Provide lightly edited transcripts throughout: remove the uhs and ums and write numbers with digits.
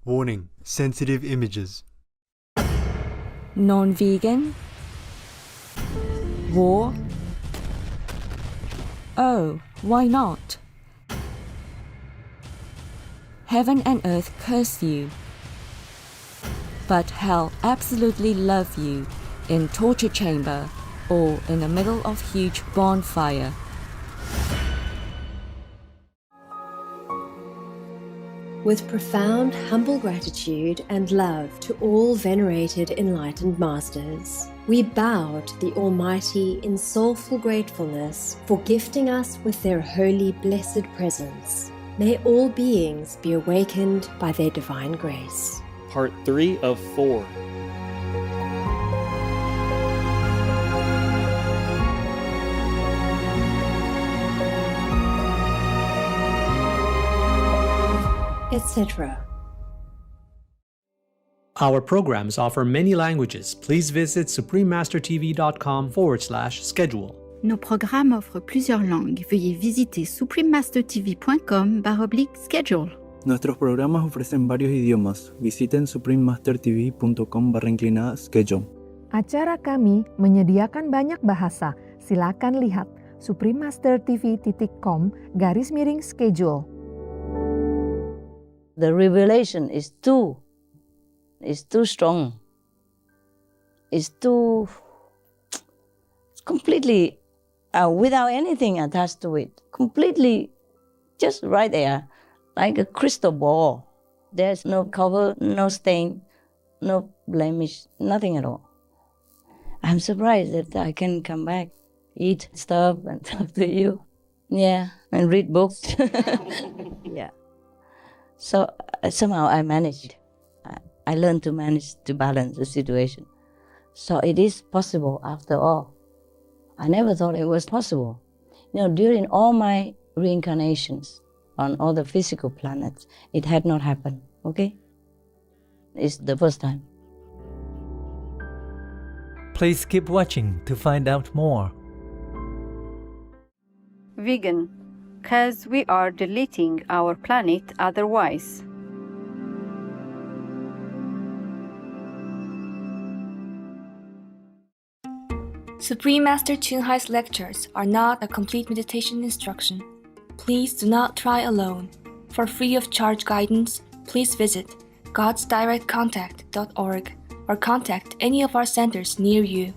Warning: sensitive images. Non-vegan? War? Oh, why not? Heaven and earth curse you, but hell absolutely love you in torture chamber or in the middle of huge bonfire. With profound, humble gratitude and love to all venerated enlightened masters, we bow to the Almighty in soulful gratefulness for gifting us with their holy, blessed presence. May all beings be awakened by their divine grace. Part 3 of 4. Etc. Our programs offer many languages. Please visit suprememastertv.com/schedule. Nos programmes offrent plusieurs langues. Veuillez visiter suprememastertv.com/schedule. Nuestros programas ofrecen varios idiomas. Visiten suprememastertv.com/schedule. Acara kami menyediakan banyak bahasa. Silakan lihat suprememastertv.com/schedule. The revelation is too strong. It's completely without anything attached to it. Completely just right there, like a crystal ball. There's no cover, no stain, no blemish, nothing at all. I'm surprised that I can come back, eat stuff and talk to you. Yeah, and read books. Yeah. So somehow I managed. I learned to manage to balance the situation. So it is possible after all. I never thought it was possible. During all my reincarnations on all the physical planets, it had not happened, okay? It's the first time. Please keep watching to find out more. Vegan, because we are deleting our planet otherwise. Supreme Master Ching Hai's lectures are not a complete meditation instruction. Please do not try alone. For free of charge guidance, please visit godsdirectcontact.org or contact any of our centers near you.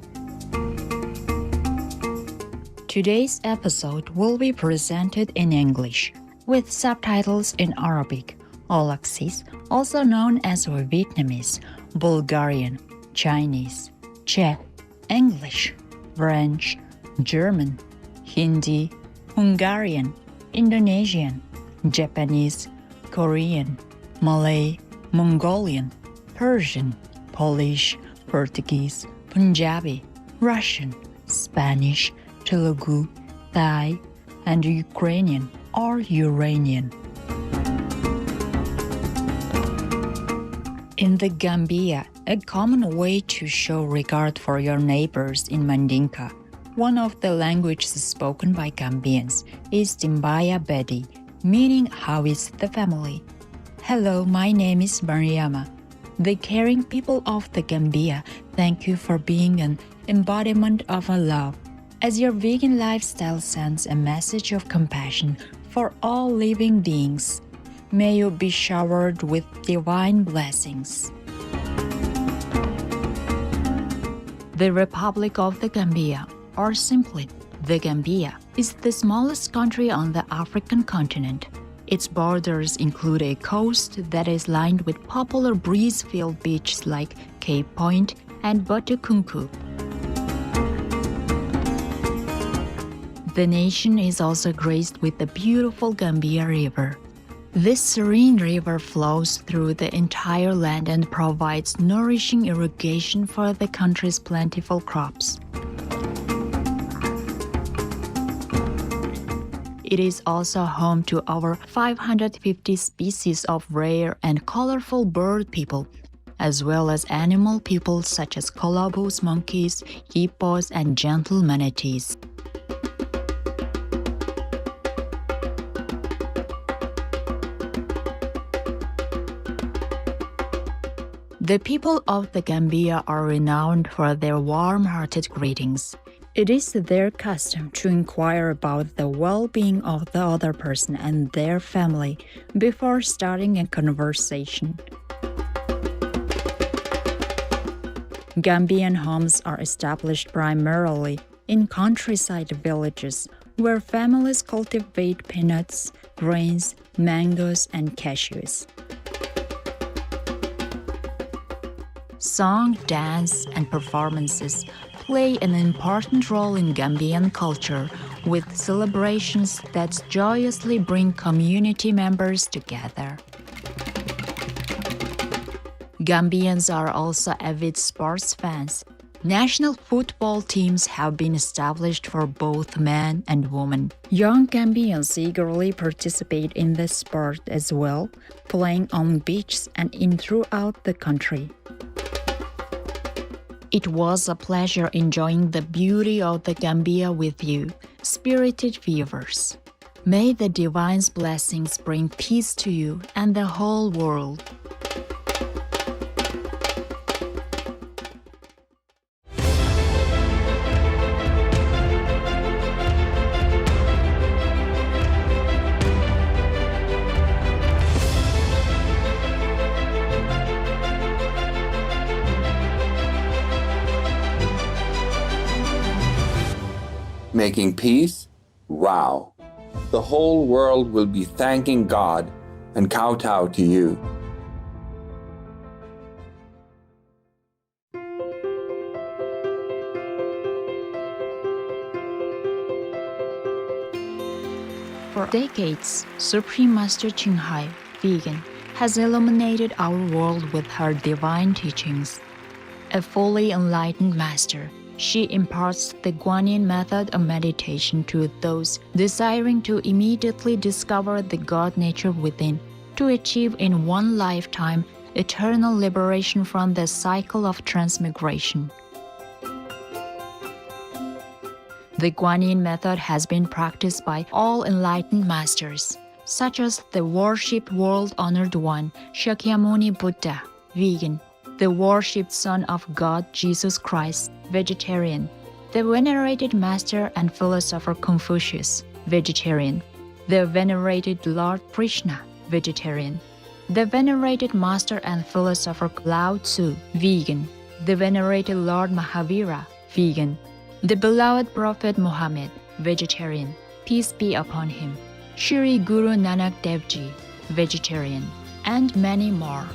Today's episode will be presented in English with subtitles in Arabic, Olaxis, also known as Vietnamese, Bulgarian, Chinese, Czech, English, French, German, Hindi, Hungarian, Indonesian, Japanese, Korean, Malay, Mongolian, Persian, Polish, Portuguese, Punjabi, Russian, Spanish, Telugu, Thai, and Ukrainian or Uranian. In the Gambia, a common way to show regard for your neighbors in Mandinka, one of the languages spoken by Gambians is Timbaya Bedi, meaning how is the family. Hello, my name is Mariama. The caring people of the Gambia thank you for being an embodiment of a love, as your vegan lifestyle sends a message of compassion for all living beings. May you be showered with divine blessings. The Republic of the Gambia, or simply the Gambia, is the smallest country on the African continent. Its borders include a coast that is lined with popular breeze-filled beaches like Cape Point and Botokunku. The nation is also graced with the beautiful Gambia River. This serene river flows through the entire land and provides nourishing irrigation for the country's plentiful crops. It is also home to over 550 species of rare and colorful bird people, as well as animal people such as colobus monkeys, hippos, and gentle manatees. The people of the Gambia are renowned for their warm-hearted greetings. It is their custom to inquire about the well-being of the other person and their family before starting a conversation. Gambian homes are established primarily in countryside villages where families cultivate peanuts, grains, mangoes, and cashews. Song, dance, and performances play an important role in Gambian culture, with celebrations that joyously bring community members together. Gambians are also avid sports fans. National football teams have been established for both men and women. Young Gambians eagerly participate in the sport as well, playing on beaches and in throughout the country. It was a pleasure enjoying the beauty of the Gambia with you, spirited viewers. May the divine's blessings bring peace to you and the whole world. Making peace? Wow! The whole world will be thanking God and kowtow to you. For decades, Supreme Master Qinghai, vegan, has illuminated our world with her divine teachings. A fully enlightened master, she imparts the Guanyin method of meditation to those desiring to immediately discover the God nature within, to achieve in one lifetime eternal liberation from the cycle of transmigration. The Guanyin method has been practiced by all enlightened masters, such as the worshipped world-honored one, Shakyamuni Buddha, vegan, the worshipped Son of God, Jesus Christ, vegetarian, the venerated Master and Philosopher Confucius, vegetarian, the venerated Lord Krishna, vegetarian, the venerated Master and Philosopher Lao Tzu, vegan, the venerated Lord Mahavira, vegan, the beloved Prophet Muhammad, vegetarian, peace be upon him, Shri Guru Nanak Dev Ji, vegetarian, and many more.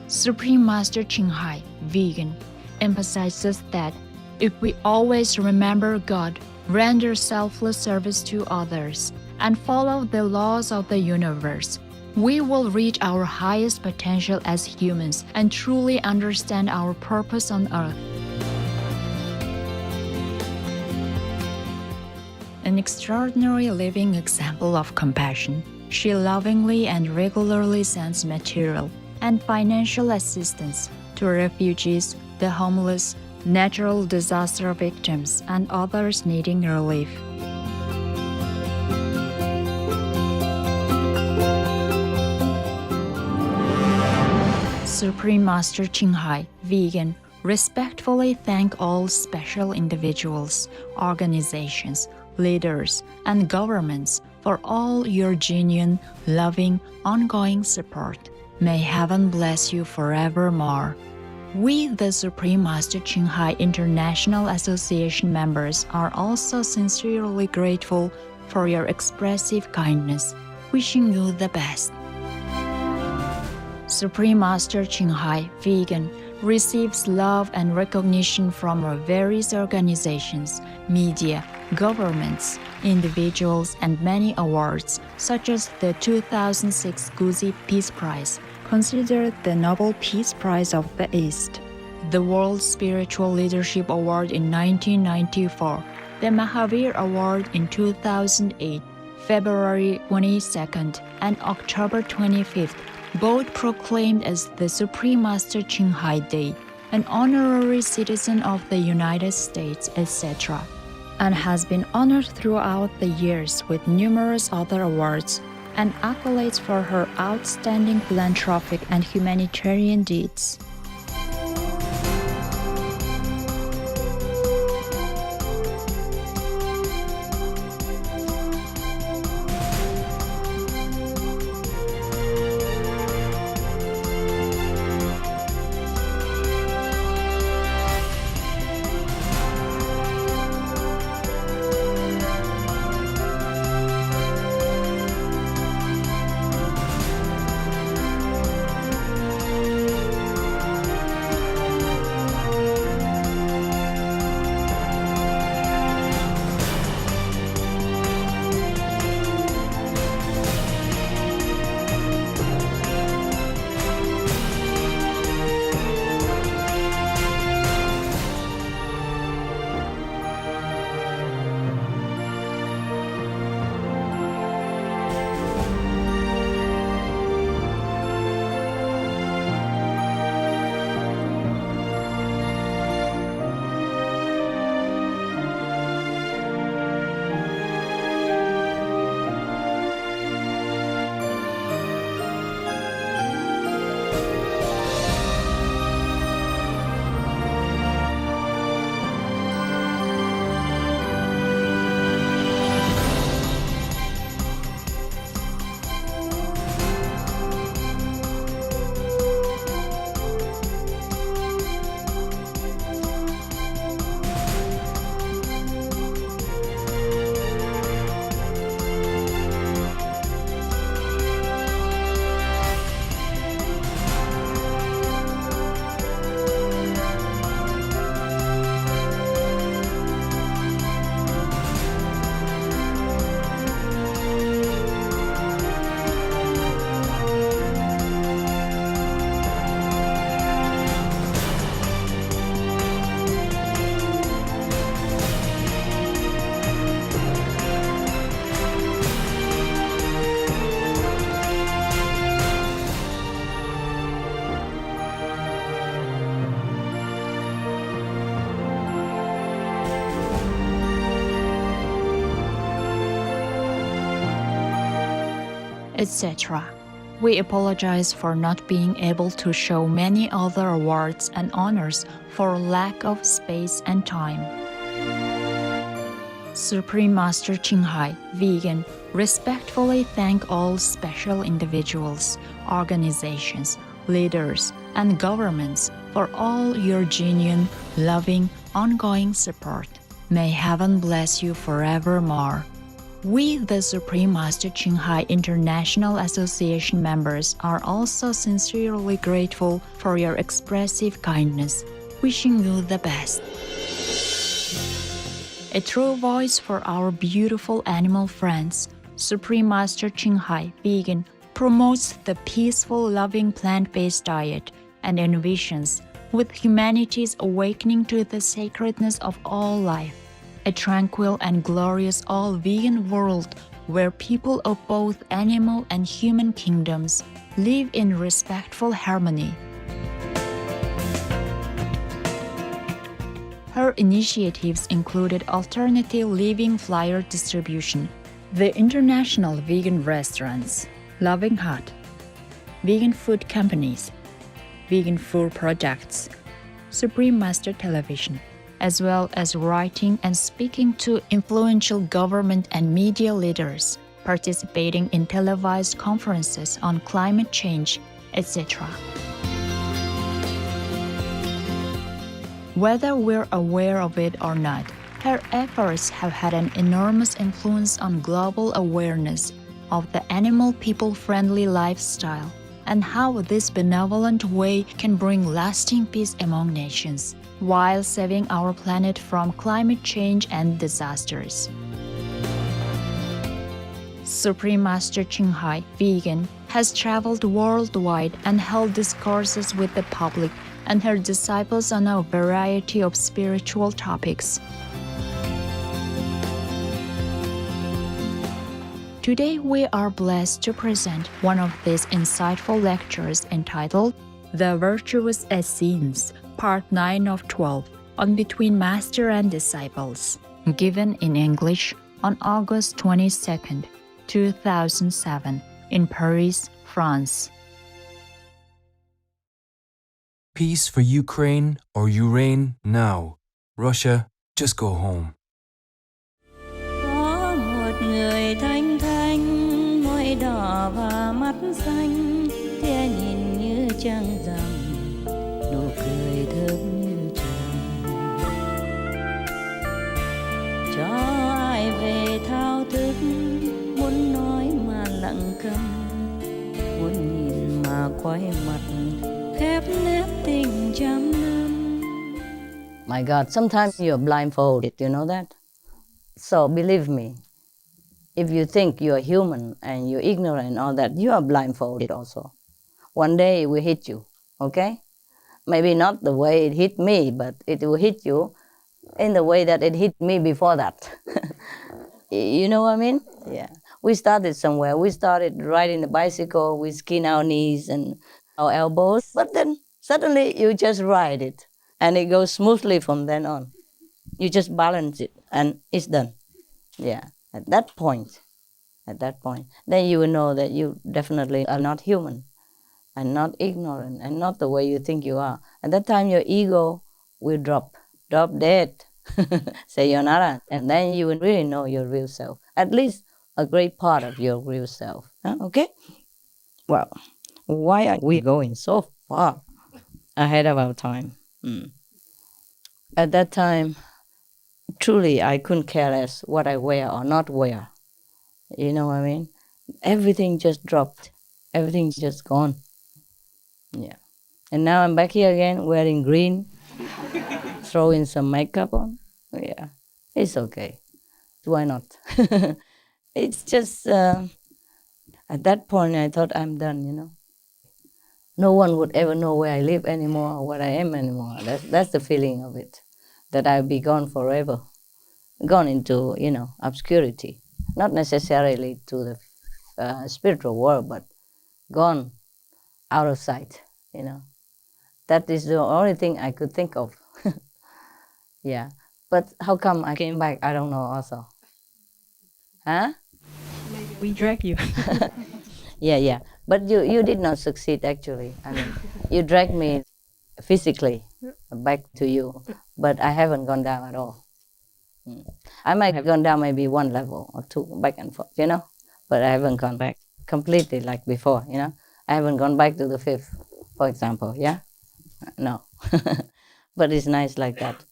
Supreme Master Qinghai, vegan, emphasizes that if we always remember God, render selfless service to others, and follow the laws of the universe, we will reach our highest potential as humans and truly understand our purpose on earth. An extraordinary living example of compassion, she lovingly and regularly sends material and financial assistance to refugees, the homeless, natural disaster victims, and others needing relief. Supreme Master Qinghai, vegan, respectfully thank all special individuals, organizations, leaders, and governments for all your genuine, loving, ongoing support. May heaven bless you forevermore. We, the Supreme Master Qinghai International Association members, are also sincerely grateful for your expressive kindness, wishing you the best. Supreme Master Qinghai, vegan, receives love and recognition from various organizations, media, governments, individuals, and many awards, such as the 2006 Guzi Peace Prize, considered the Nobel Peace Prize of the East, the World Spiritual Leadership Award in 1994, the Mahavir Award in 2008, February 22nd and October 25th, both proclaimed as the Supreme Master Qinghai Day, an honorary citizen of the United States, etc., and has been honored throughout the years with numerous other awards, and accolades for her outstanding philanthropic and humanitarian deeds. Etc. We apologize for not being able to show many other awards and honors for lack of space and time. Supreme Master Qinghai, vegan, respectfully thank all special individuals, organizations, leaders, and governments for all your genuine, loving, ongoing support. May heaven bless you forevermore. We, the Supreme Master Qinghai International Association members, are also sincerely grateful for your expressive kindness, wishing you the best. A true voice for our beautiful animal friends, Supreme Master Qinghai, vegan, promotes the peaceful, loving plant-based diet and envisions, with humanity's awakening to the sacredness of all life, a tranquil and glorious all-vegan world where people of both animal and human kingdoms live in respectful harmony. Her initiatives included alternative living flyer distribution, the International Vegan Restaurants, Loving Hut, vegan food companies, vegan food products, Supreme Master Television, as well as writing and speaking to influential government and media leaders, participating in televised conferences on climate change, etc. Whether we're aware of it or not, her efforts have had an enormous influence on global awareness of the animal people-friendly lifestyle and how this benevolent way can bring lasting peace among nations, while saving our planet from climate change and disasters. Supreme Master Qinghai, vegan, has traveled worldwide and held discourses with the public and her disciples on a variety of spiritual topics. Today we are blessed to present one of these insightful lectures entitled The Virtuous Essenes, Part 9 of 12, on Between Master and Disciples, given in English on August 22, 2007 in Paris, France. Peace for Ukraine or Ukraine now. Russia, just go home. Có một người thanh thanh, môi đỏ và mắt xanh, tia nhìn như trăng rằm, nụ cười thơm như trầm. Cho ai về thao thức, muốn nói mà lặng câm, muốn nhìn mà quay mặt, khép nép tình trăm năm. My God, sometimes you're blindfolded, you know that? So believe me, if you think you're human and you're ignorant and all that, you are blindfolded also. One day it will hit you, okay? Maybe not the way it hit me, but it will hit you in the way that it hit me before that. You know what I mean? Yeah. We started somewhere. We started riding the bicycle, we skin our knees and our elbows, but then suddenly you just ride it and it goes smoothly from then on. You just balance it and it's done. Yeah. At that point, then you will know that you definitely are not human and not ignorant and not the way you think you are. At that time, your ego will drop dead, sayonara, and then you will really know your real self, at least a great part of your real self. Okay? Well, why are we going so far ahead of our time? At that time, truly, I couldn't care less what I wear or not wear. You know what I mean? Everything just dropped. Everything's just gone. Yeah. And now I'm back here again wearing green, throwing some makeup on. Yeah. It's okay. Why not? It's just, at that point, I thought I'm done, you know. No one would ever know where I live anymore or what I am anymore. That's the feeling of it, that I'll be gone forever, gone into, you know, obscurity. Not necessarily to the spiritual world, but gone out of sight, you know. That is the only thing I could think of. Yeah. But how come I came back? I don't know also. Huh? Maybe we drag you. Yeah. But you did not succeed, actually. I mean, you dragged me physically back to you, but I haven't gone down at all. I might have gone down maybe one level or two, back and forth, you know, but I haven't gone back completely like before, you know. I haven't gone back to the fifth, for example, yeah? No. But it's nice like that,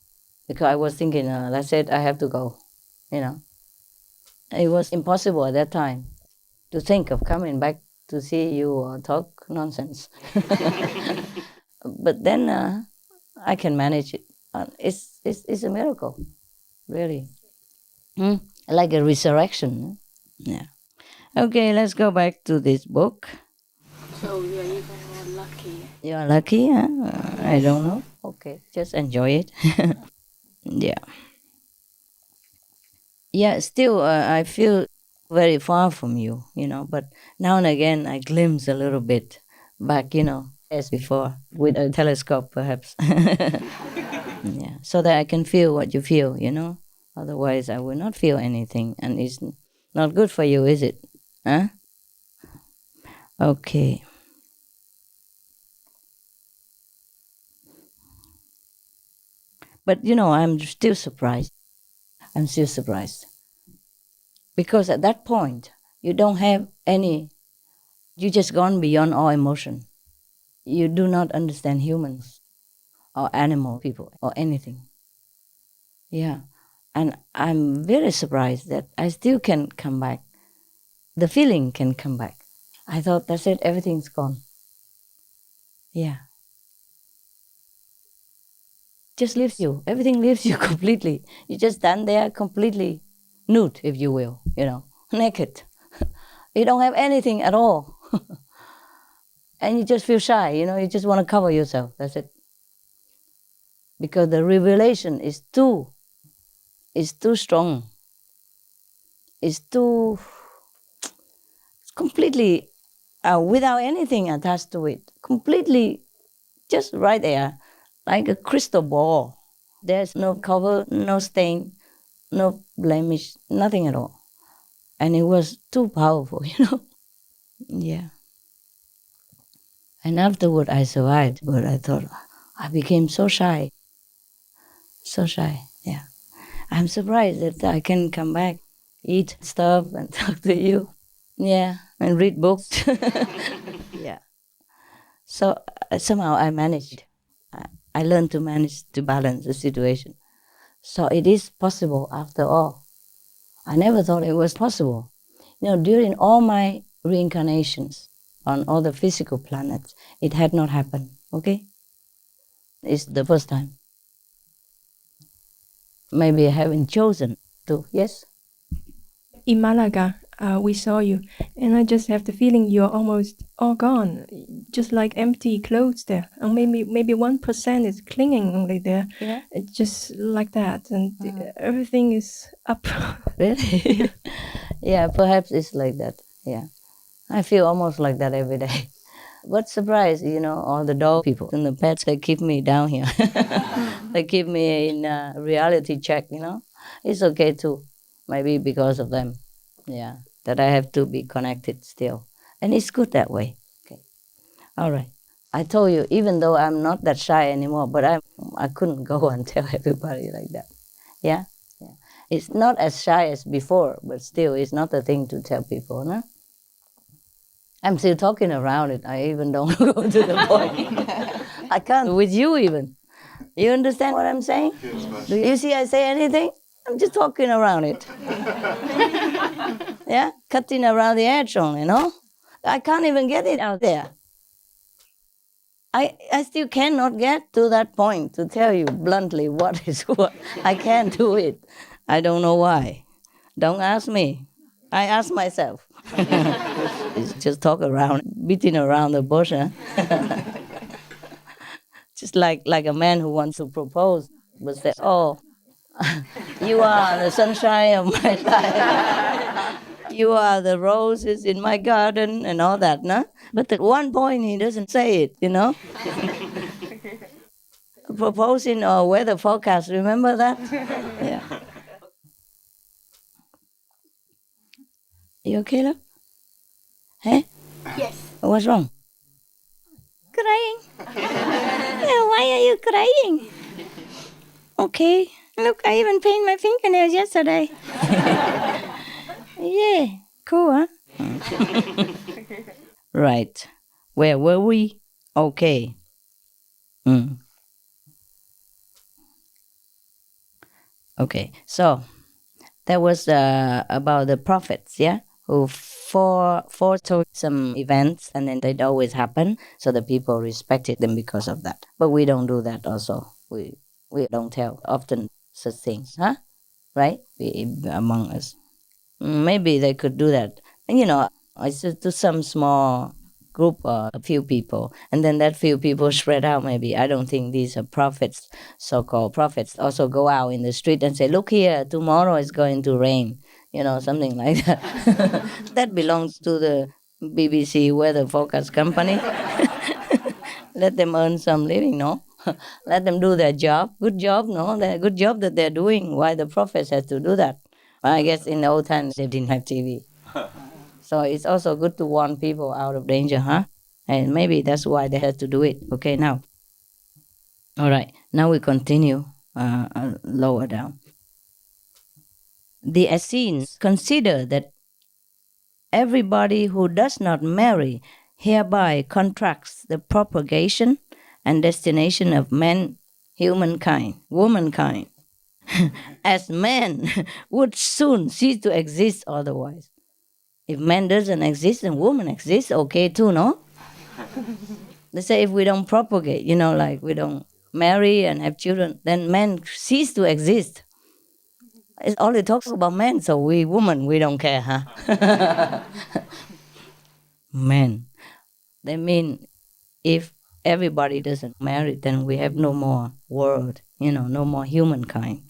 because I was thinking, that's it, I have to go, you know. It was impossible at that time to think of coming back to see you or talk nonsense. But then I can manage it. It's a miracle. Really. Like a resurrection. Yeah. Okay, let's go back to this book. So you're even more lucky. You're lucky, huh? I don't know. Okay, just enjoy it. Yeah. Yeah, still I feel very far from you, you know, but now and again I glimpse a little bit back, you know, as before, with a telescope perhaps. Yeah, so that I can feel what you feel, you know. Otherwise, I will not feel anything, and it's not good for you, is it? Huh? Okay. But, you know, I'm still surprised. Because at that point, you don't have any, you just gone beyond all emotion. You do not understand humans or animal people or anything. Yeah. And I'm very surprised that I still can come back. The feeling can come back. I thought, that's it, everything's gone. Yeah. Just leaves you. Everything leaves you completely. You just stand there completely nude, if you will, you know, naked. You don't have anything at all. And you just feel shy, you know, you just want to cover yourself. That's it. Because the revelation is too strong. It's completely without anything attached to it. Completely just right there, like a crystal ball. There's no cover, no stain, no blemish, nothing at all. And it was too powerful, Yeah. And afterward, I survived, but I thought I became so shy. So shy, yeah. I'm surprised that I can come back, eat stuff, and talk to you. Yeah, and read books. Yeah. So somehow I managed. I learned to manage to balance the situation. So it is possible after all. I never thought it was possible. During all my reincarnations on all the physical planets, it had not happened, okay? It's the first time. Maybe I haven't chosen to, yes? In Malaga, we saw you, and I just have the feeling you're almost all gone, just like empty clothes there. And maybe 1% is clinging only there. Yeah. Just like that, and everything is up. Really? Yeah, perhaps it's like that. Yeah. I feel almost like that every day. What surprise, all the dog people and the pets, they keep me down here. They keep me in reality check, It's okay too. Maybe because of them. Yeah. That I have to be connected still. And it's good that way. Okay. All right. I told you, even though I'm not that shy anymore, but I couldn't go and tell everybody like that. Yeah? Yeah. It's not as shy as before, but still, it's not a thing to tell people, no? I'm still talking around it. I even don't go to the point. I can't with you even. You understand what I'm saying? Do you see I say anything? I'm just talking around it. Yeah? Cutting around the edge only, I can't even get it out there. I still cannot get to that point to tell you bluntly what is what. I can't do it. I don't know why. Don't ask me. I ask myself. It's just talk around, beating around the bush. Huh? Just like a man who wants to propose, but say, "Oh, you are the sunshine of my life. You are the roses in my garden," and all that, no? But at one point he doesn't say it, Proposing or weather forecast, remember that? Yeah. You okay, love? Hey? Yes. What's wrong? Crying. Yeah, why are you crying? Okay. Look, I even painted my fingernails yesterday. Yeah. Cool, huh? Right. Where were we? Okay. Okay. So that was about the prophets, yeah? Who foretold some events, and then they'd always happen, so the people respected them because of that. But we don't do that also. We don't tell often such things, huh? Right? Among us. Maybe they could do that. And I said to some small group, a few people, and then that few people spread out maybe. I don't think these are prophets, so-called prophets, also go out in the street and say, "Look here, tomorrow is going to rain," something like that. That belongs to the BBC weather forecast company. Let them earn some living, no? Let them do their job. Good job, no? Good job that they're doing. Why the prophets have to do that? Well, I guess in the old times they didn't have TV. So it's also good to warn people out of danger, huh? And maybe that's why they had to do it. Okay, now. All right, now we continue lower down. The Essenes consider that everybody who does not marry hereby contracts the propagation and destination of womankind, as man would soon cease to exist otherwise. If man doesn't exist and woman exists, okay too, no? They say if we don't propagate, like we don't marry and have children, then men cease to exist. It only talks about men, so we women, we don't care, huh? Men. They mean if everybody doesn't marry, then we have no more world, no more humankind.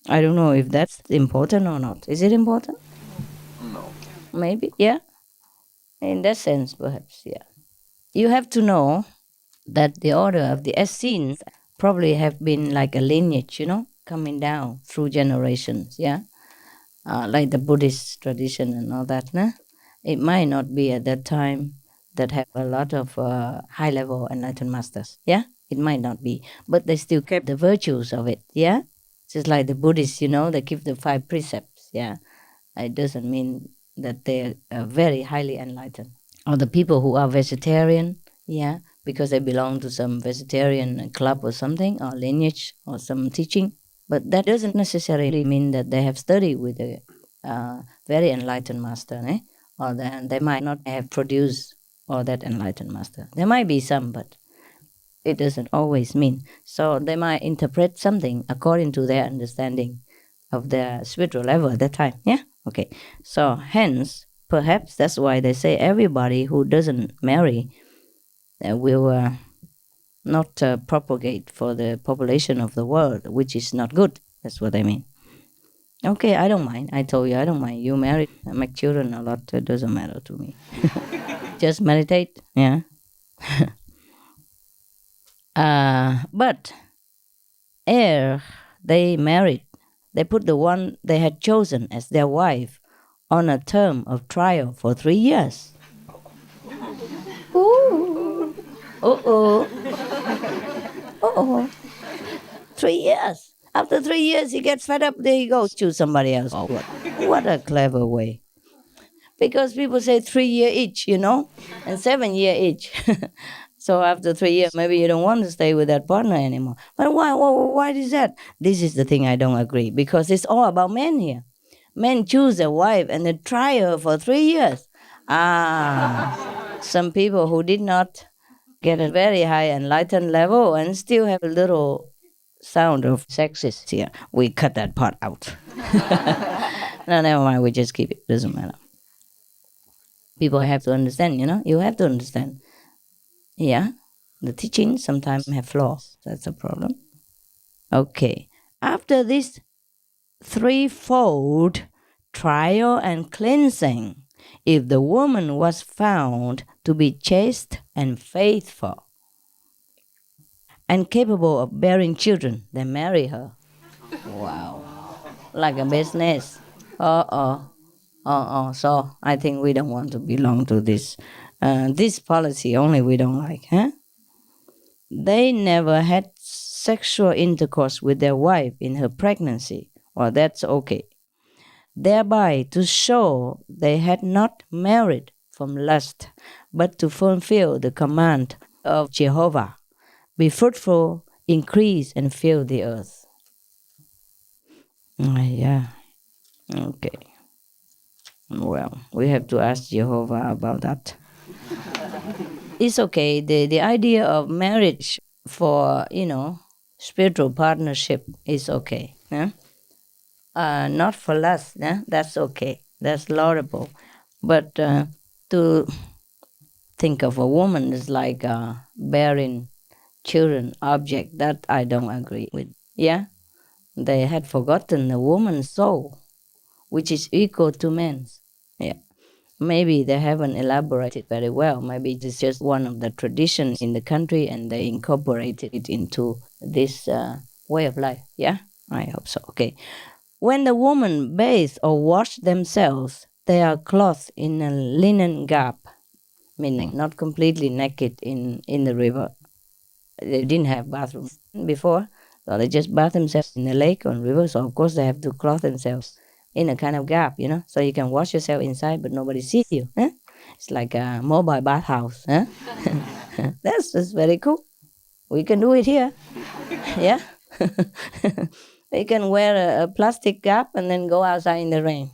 I don't know if that's important or not. Is it important? No. Maybe, yeah. In that sense, perhaps, yeah. You have to know that the order of the Essenes probably have been like a lineage, coming down through generations, yeah? like the Buddhist tradition and all that, nah? It might not be at that time that have a lot of high-level enlightened masters, yeah? It might not be, but they still kept the virtues of it, yeah? Just like the Buddhists, they keep the 5 precepts, yeah? It doesn't mean that they're very highly enlightened. Or the people who are vegetarian, yeah, because they belong to some vegetarian club or something, or lineage, or some teaching. But that doesn't necessarily mean that they have studied with a very enlightened master, eh? Or they might not have produced all that enlightened master. There might be some, but it doesn't always mean. So they might interpret something according to their understanding of their spiritual level at that time. Yeah? Okay. So hence, perhaps that's why they say everybody who doesn't marry will not propagate for the population of the world, which is not good. That's what I mean. Okay, I don't mind. I told you I don't mind. You married, make children a lot. It doesn't matter to me. Just meditate. Yeah. But ere they married, they put the one they had chosen as their wife on a term of trial for 3 years. Ooh. Uh-oh. Uh-oh. 3 years. After 3 years, he gets fed up, there he goes, choose somebody else. Oh, what a clever way. Because people say 3 year each, and 7 year each. So after 3 years, maybe you don't want to stay with that partner anymore. But why is that? This is the thing I don't agree, because it's all about men here. Men choose a wife and they try her for 3 years. Some people who did not get a very high enlightened level and still have a little sound of sexist here. We cut that part out. No, never mind, we just keep it. Doesn't matter. People have to understand, you have to understand. Yeah, the teachings sometimes have flaws. That's a problem. Okay. After this threefold trial and cleansing, if the woman was found to be chaste and faithful and capable of bearing children, they marry her. Wow. Like a business. So I think we don't want to belong to this. This policy only we don't like, huh? They never had sexual intercourse with their wife in her pregnancy. Well, that's okay. Thereby to show they had not married from lust, but to fulfill the command of Jehovah. Be fruitful, increase, and fill the earth. Yeah. Okay. Well, we have to ask Jehovah about that. It's okay. The idea of marriage for, spiritual partnership is okay. Yeah? Not for lust. Yeah? That's okay. That's laudable. But to think of a woman as like bearing children object, that I don't agree with. Yeah? They had forgotten the woman's soul, which is equal to man's. Yeah. Maybe they haven't elaborated very well. Maybe it's just one of the traditions in the country and they incorporated it into this way of life. Yeah? I hope so. Okay. When the woman bathe or wash themselves, they are clothed in a linen garb, meaning not completely naked in the river. They didn't have bathrooms before, so they just bath themselves in the lake or river, so of course they have to clothe themselves in a kind of garb, so you can wash yourself inside but nobody sees you. Huh? It's like a mobile bathhouse. Huh? That's very cool. We can do it here. Yeah? You can wear a plastic garb and then go outside in the rain.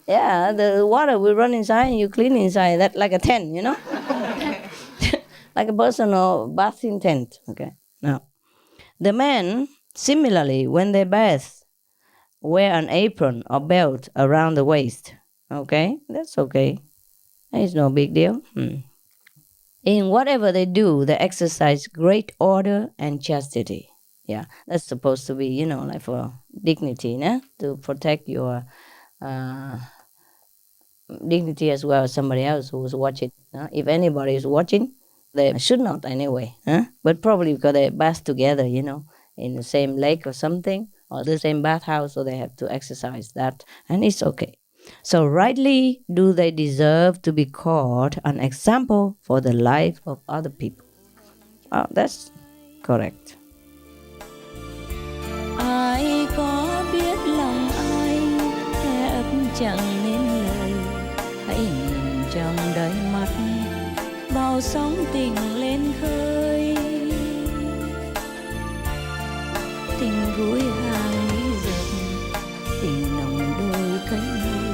Yeah, the water will run inside and you clean inside. That like a tent, like a personal bathing tent. Okay. Now, the men, similarly, when they bathe, wear an apron or belt around the waist. Okay, that's okay. It's no big deal. In whatever they do, they exercise great order and chastity. Yeah, that's supposed to be, like for dignity, to protect your dignity as well as somebody else who's watching. If anybody is watching, they should not anyway. But probably because they bath together, in the same lake or something, or the same bathhouse, so they have to exercise that, and it's okay. So rightly do they deserve to be called an example for the life of other people. Oh, that's correct. Ai có biết lòng ai thép chẳng nên lời, hãy nhìn trong đáy mắt bao sóng tình lên khơi, tình vui hàng lý dệt, tình nồng đôi cánh môi,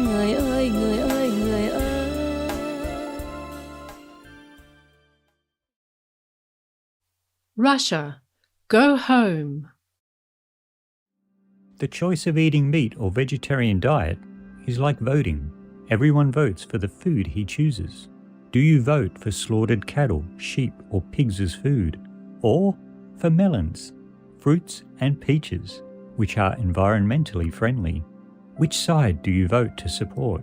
người ơi người ơi người ơi. Russia, go home. The choice of eating meat or vegetarian diet is like voting. Everyone votes for the food he chooses. Do you vote for slaughtered cattle, sheep, or pigs as food? Or for melons, fruits, and peaches, which are environmentally friendly? Which side do you vote to support?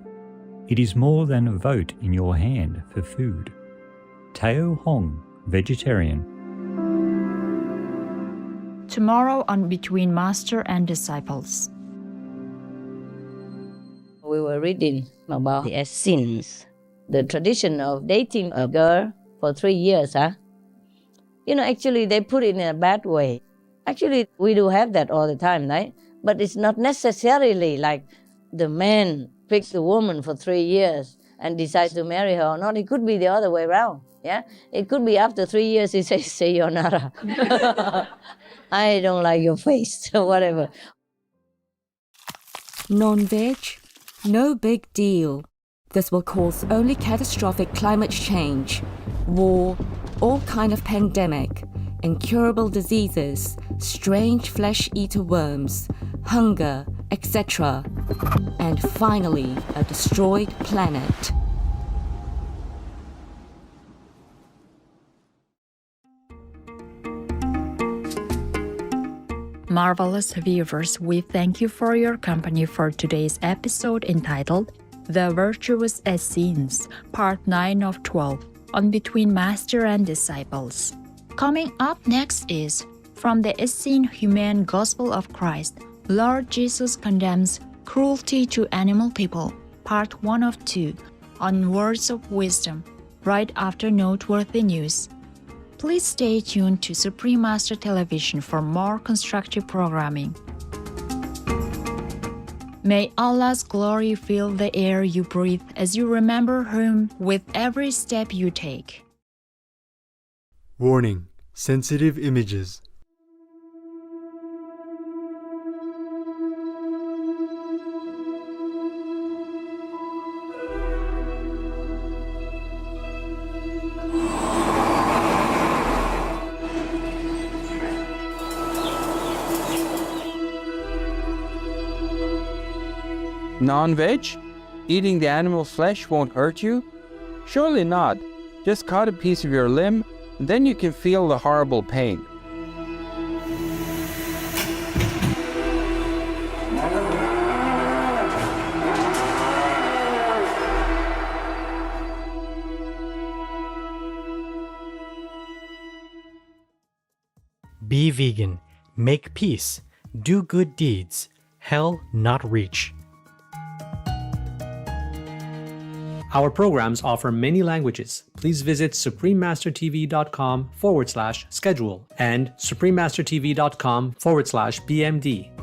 It is more than a vote in your hand for food. Teo Hong, vegetarian. Tomorrow on Between Master and Disciples. We were reading about the Essenes, the tradition of dating a girl for 3 years, huh? You know, actually they put it in a bad way. Actually, we do have that all the time, right? But it's not necessarily like the man picks the woman for 3 years and decides to marry her or not. It could be the other way around, yeah? It could be after 3 years he says, sayonara. I don't like your face, or whatever. Non-veg? No big deal. This will cause only catastrophic climate change, war, all kind of pandemic, incurable diseases, strange flesh-eater worms, hunger, etc. And finally, a destroyed planet. Marvelous viewers, we thank you for your company for today's episode entitled The Virtuous Essenes, Part 9 of 12, on Between Master and Disciples. Coming up next is from the Essene Humane Gospel of Christ, Lord Jesus Condemns Cruelty to Animal People, Part 1 of 2, on Words of Wisdom, right after Noteworthy News. Please stay tuned to Supreme Master Television for more constructive programming. May Allah's glory fill the air you breathe as you remember Him with every step you take. Warning: sensitive images. Non-veg? Eating the animal flesh won't hurt you? Surely not. Just cut a piece of your limb, and then you can feel the horrible pain. Be vegan, make peace, do good deeds, hell not reach. Our programs offer many languages. Please visit suprememastertv.com/schedule and suprememastertv.com/BMD.